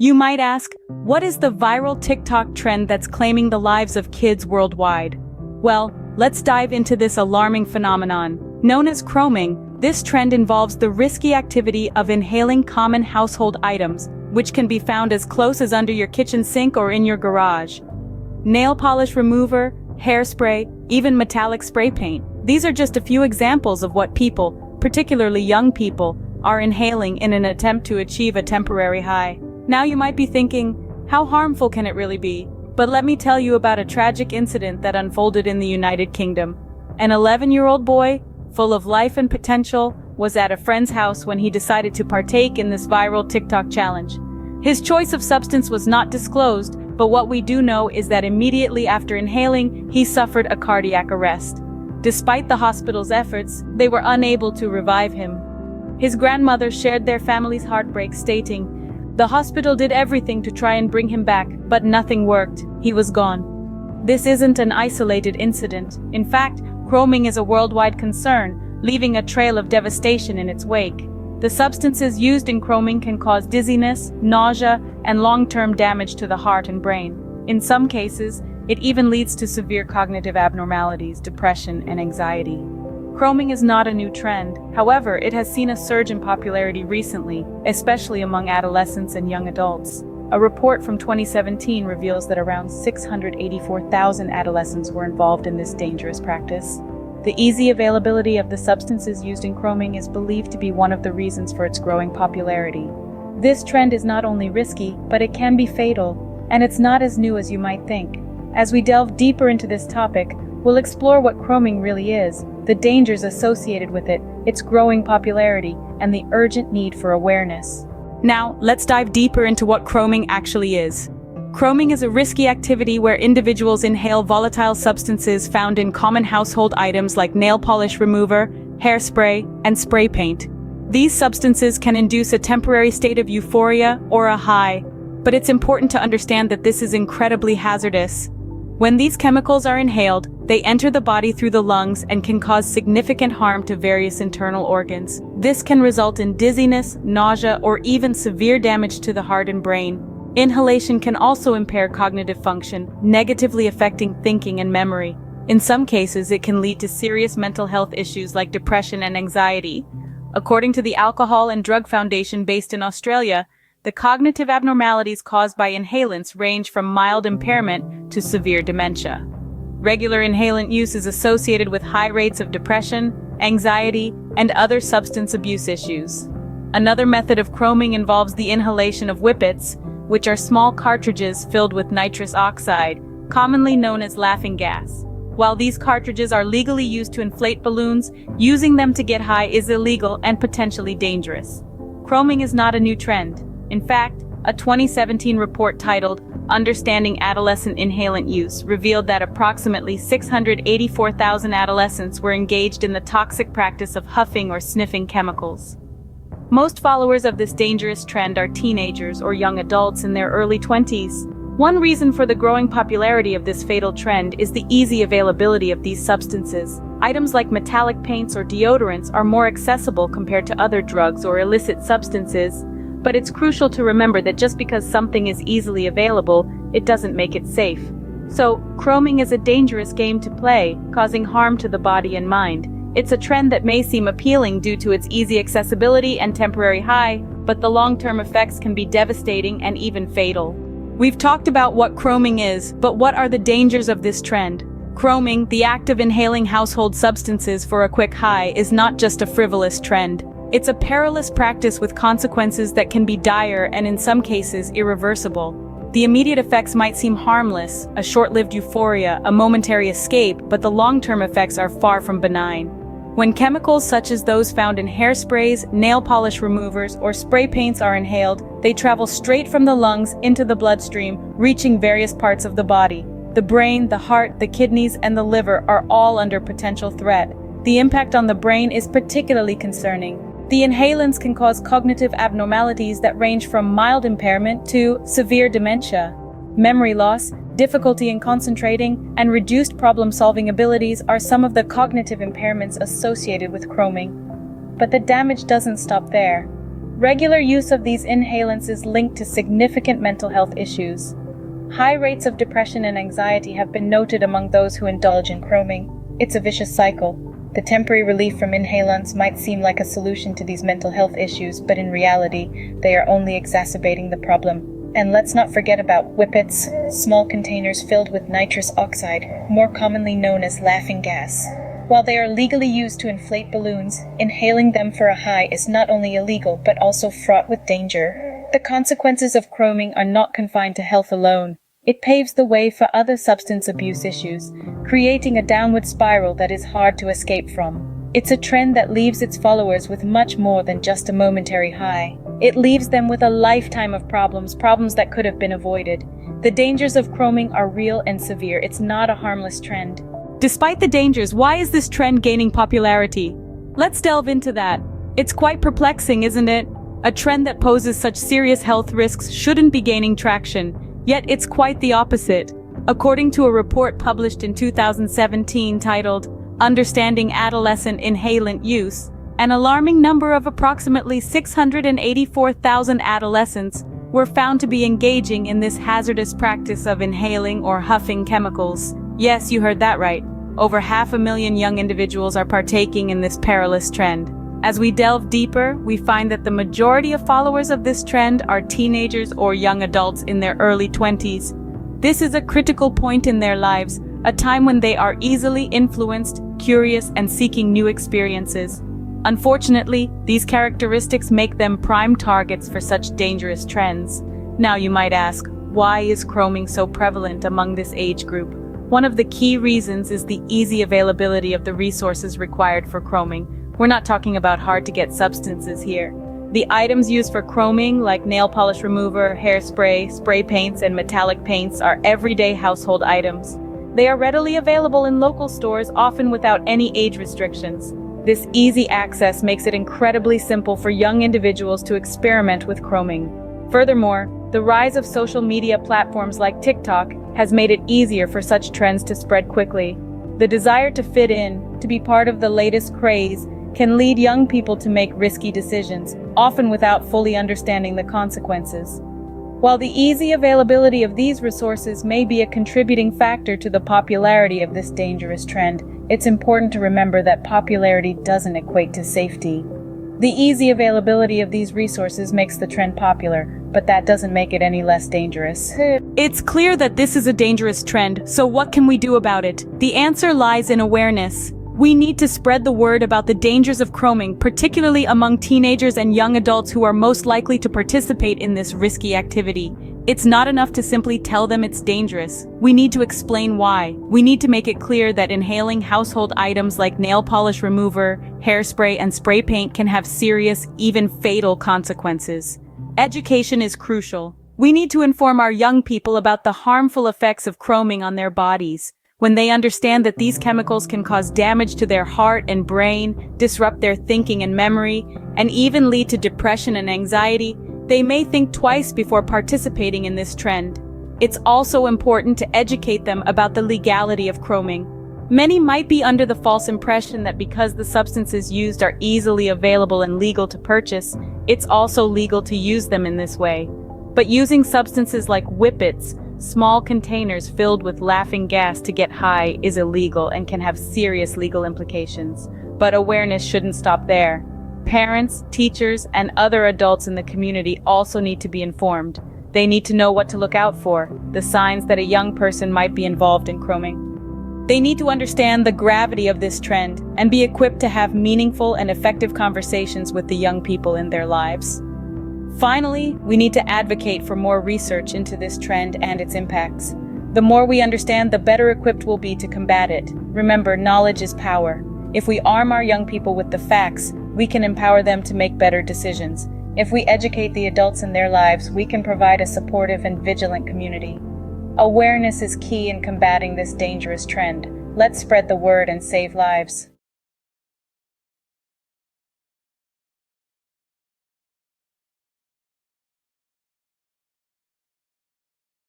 You might ask, what is the viral TikTok trend that's claiming the lives of kids worldwide? Well, let's dive into this alarming phenomenon. Known as chroming, this trend involves the risky activity of inhaling common household items, which can be found as close as under your kitchen sink or in your garage. Nail polish remover, hairspray, even metallic spray paint. These are just a few examples of what people, particularly young people, are inhaling in an attempt to achieve a temporary high. Now you might be thinking, how harmful can it really be? But let me tell you about a tragic incident that unfolded in the United Kingdom. An 11-year-old boy, full of life and potential, was at a friend's house when he decided to partake in this viral TikTok challenge. His choice of substance was not disclosed, but what we do know is that immediately after inhaling, he suffered a cardiac arrest. Despite the hospital's efforts, they were unable to revive him. His grandmother shared their family's heartbreak, stating, "The hospital did everything to try and bring him back, but nothing worked. He was gone." This isn't an isolated incident. In fact, chroming is a worldwide concern, leaving a trail of devastation in its wake. The substances used in chroming can cause dizziness, nausea, and long-term damage to the heart and brain. In some cases, it even leads to severe cognitive abnormalities, depression, and anxiety. Chroming is not a new trend. However, it has seen a surge in popularity recently, especially among adolescents and young adults. A report from 2017 reveals that around 684,000 adolescents were involved in this dangerous practice. The easy availability of the substances used in chroming is believed to be one of the reasons for its growing popularity. This trend is not only risky, but it can be fatal, and it's not as new as you might think. As we delve deeper into this topic, we'll explore what chroming really is, the dangers associated with it, its growing popularity, and the urgent need for awareness. Now, let's dive deeper into what chroming actually is. Chroming is a risky activity where individuals inhale volatile substances found in common household items like nail polish remover, hairspray, and spray paint. These substances can induce a temporary state of euphoria or a high, but it's important to understand that this is incredibly hazardous. When these chemicals are inhaled, they enter the body through the lungs and can cause significant harm to various internal organs. This can result in dizziness, nausea, or even severe damage to the heart and brain. Inhalation can also impair cognitive function, negatively affecting thinking and memory. In some cases, it can lead to serious mental health issues like depression and anxiety. According to the Alcohol and Drug Foundation based in Australia, the cognitive abnormalities caused by inhalants range from mild impairment to severe dementia. Regular inhalant use is associated with high rates of depression, anxiety, and other substance abuse issues. Another method of chroming involves the inhalation of whippets, which are small cartridges filled with nitrous oxide, commonly known as laughing gas. While these cartridges are legally used to inflate balloons, using them to get high is illegal and potentially dangerous. Chroming is not a new trend. In fact, a 2017 report titled Understanding Adolescent Inhalant Use revealed that approximately 684,000 adolescents were engaged in the toxic practice of huffing or sniffing chemicals. Most followers of this dangerous trend are teenagers or young adults in their early 20s. One reason for the growing popularity of this fatal trend is the easy availability of these substances. Items like metallic paints or deodorants are more accessible compared to other drugs or illicit substances. But it's crucial to remember that just because something is easily available, it doesn't make it safe. So, chroming is a dangerous game to play, causing harm to the body and mind. It's a trend that may seem appealing due to its easy accessibility and temporary high, but the long-term effects can be devastating and even fatal. We've talked about what chroming is, but what are the dangers of this trend? Chroming, the act of inhaling household substances for a quick high, is not just a frivolous trend. It's a perilous practice with consequences that can be dire and in some cases irreversible. The immediate effects might seem harmless, a short-lived euphoria, a momentary escape, but the long-term effects are far from benign. When chemicals such as those found in hairsprays, nail polish removers, or spray paints are inhaled, they travel straight from the lungs into the bloodstream, reaching various parts of the body. The brain, the heart, the kidneys, and the liver are all under potential threat. The impact on the brain is particularly concerning. The inhalants can cause cognitive abnormalities that range from mild impairment to severe dementia. Memory loss, difficulty in concentrating, and reduced problem-solving abilities are some of the cognitive impairments associated with chroming. But the damage doesn't stop there. Regular use of these inhalants is linked to significant mental health issues. High rates of depression and anxiety have been noted among those who indulge in chroming. It's a vicious cycle. The temporary relief from inhalants might seem like a solution to these mental health issues, but in reality, they are only exacerbating the problem. And let's not forget about whippets, small containers filled with nitrous oxide, more commonly known as laughing gas. While they are legally used to inflate balloons, inhaling them for a high is not only illegal but also fraught with danger. The consequences of chroming are not confined to health alone. It paves the way for other substance abuse issues, creating a downward spiral that is hard to escape from. It's a trend that leaves its followers with much more than just a momentary high. It leaves them with a lifetime of problems that could have been avoided. The dangers of chroming are real and severe. It's not a harmless trend. Despite the dangers, why is this trend gaining popularity? Let's delve into that. It's quite perplexing, isn't it? A trend that poses such serious health risks shouldn't be gaining traction, yet it's quite the opposite. According to a report published in 2017 titled, "Understanding Adolescent Inhalant Use," an alarming number of approximately 684,000 adolescents were found to be engaging in this hazardous practice of inhaling or huffing chemicals. Yes, you heard that right. Over 500,000 young individuals are partaking in this perilous trend. As we delve deeper, we find that the majority of followers of this trend are teenagers or young adults in their early 20s. This is a critical point in their lives, a time when they are easily influenced, curious, and seeking new experiences. Unfortunately, these characteristics make them prime targets for such dangerous trends. Now you might ask, why is chroming so prevalent among this age group? One of the key reasons is the easy availability of the resources required for chroming. We're not talking about hard-to-get substances here. The items used for chroming, like nail polish remover, hairspray, spray paints, and metallic paints, are everyday household items. They are readily available in local stores, often without any age restrictions. This easy access makes it incredibly simple for young individuals to experiment with chroming. Furthermore, the rise of social media platforms like TikTok has made it easier for such trends to spread quickly. The desire to fit in, to be part of the latest craze, can lead young people to make risky decisions, often without fully understanding the consequences. While the easy availability of these resources may be a contributing factor to the popularity of this dangerous trend, it's important to remember that popularity doesn't equate to safety. The easy availability of these resources makes the trend popular, but that doesn't make it any less dangerous. It's clear that this is a dangerous trend, so what can we do about it? The answer lies in awareness. We need to spread the word about the dangers of chroming, particularly among teenagers and young adults who are most likely to participate in this risky activity. It's not enough to simply tell them it's dangerous. We need to explain why. We need to make it clear that inhaling household items like nail polish remover, hairspray, and spray paint can have serious, even fatal consequences. Education is crucial. We need to inform our young people about the harmful effects of chroming on their bodies. When they understand that these chemicals can cause damage to their heart and brain, disrupt their thinking and memory, and even lead to depression and anxiety, they may think twice before participating in this trend. It's also important to educate them about the legality of chroming. Many might be under the false impression that because the substances used are easily available and legal to purchase, it's also legal to use them in this way. But using substances like whippets, small containers filled with laughing gas to get high, is illegal and can have serious legal implications. But awareness shouldn't stop there. Parents, teachers, and other adults in the community also need to be informed. They need to know what to look out for, the signs that a young person might be involved in chroming. They need to understand the gravity of this trend and be equipped to have meaningful and effective conversations with the young people in their lives. Finally, we need to advocate for more research into this trend and its impacts. The more we understand, the better equipped we'll be to combat it. Remember, knowledge is power. If we arm our young people with the facts, we can empower them to make better decisions. If we educate the adults in their lives, we can provide a supportive and vigilant community. Awareness is key in combating this dangerous trend. Let's spread the word and save lives.